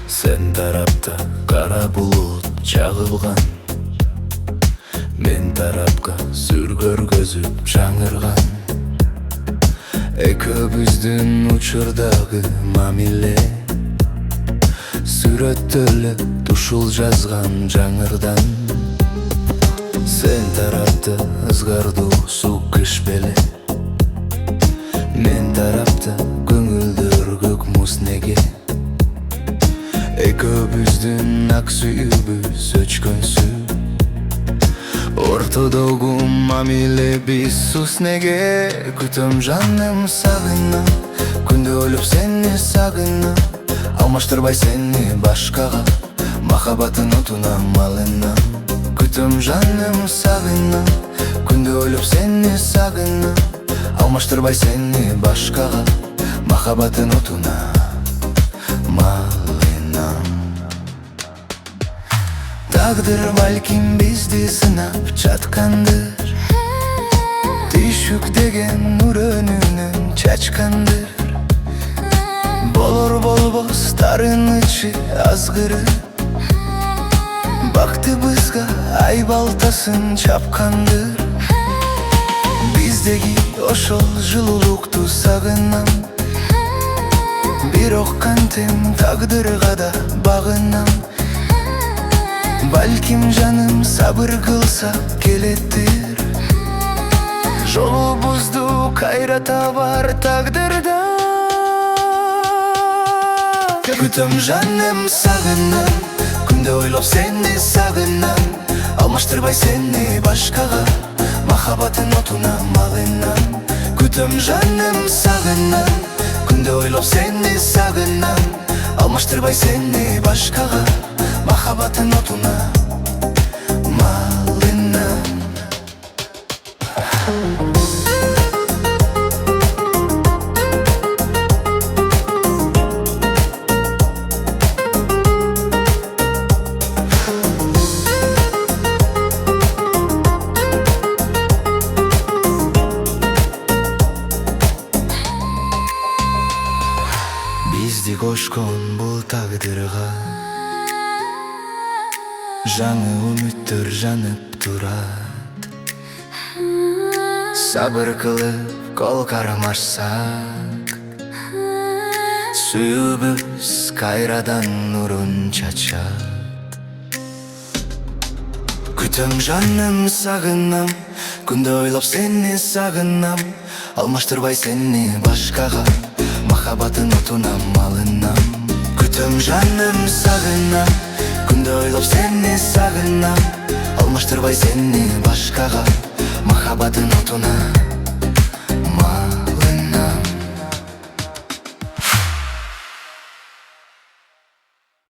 Sen tarapta kara bulut çağılgan, men tarapka sürgөр gözüp жаңырган. Ekөөбүздүн учурдагы мамиле сүрөттөлүп тушул жазган жаңырдан. Sen tarapta ызгардуу суу кыш беле, мен тарапта көңүлдөр көк муз неге. Ekөөбүздүн ак сүйүүбүз өчкөнсү, ортодогу мамиле биз сус неге. Күтөм жаным сагынам, күндө өлүп сени сагынам, алмаштырбай сени башкага, махаббатын отунан малынам. Күтөм жаным сагынам, күндө өлүп сени сагынам, алмаштырбай сени башкага, махаббатын отунан малынам. Тагдыр балким бизди сынап жаткандыр, түйшүк деген нур өнүнөн чачкандыр. Болор болбос тарынычы азгырып, бактыбызга ай балтасын чапкандыр. Биздеги ошол жылуулукту сагынам, бирок кантем тагдырга да багынам. Балким жаным сабыр кылса келеттир, жолубузду кайра табар тагдырда. Күтөм жаным сагынам, күндө ойлоп сени сагынам, алмаштырбай сени башкага, махаббатын отунан малынам. Күтөм жаным сагынам, күндө ойлоп сени сагынам, алмаштырбай сени башкага, махаббатын отунан малынам. Бизди кошкон бул тагдырга жаңы үмүттөр жанып турат. Сабыр кылып кол кармашсак, сүйүүбүз кайрадан нурун чачат. Күтөм жаным сагынам, күндө ойлоп сени сагынам, алмаштырбай сени башкага, махаббатын отунан малынам. Күтөм жаным сагынам, күндө ойлоп сени сагынам, алмаштырбай сени башкага, махаббатын отунан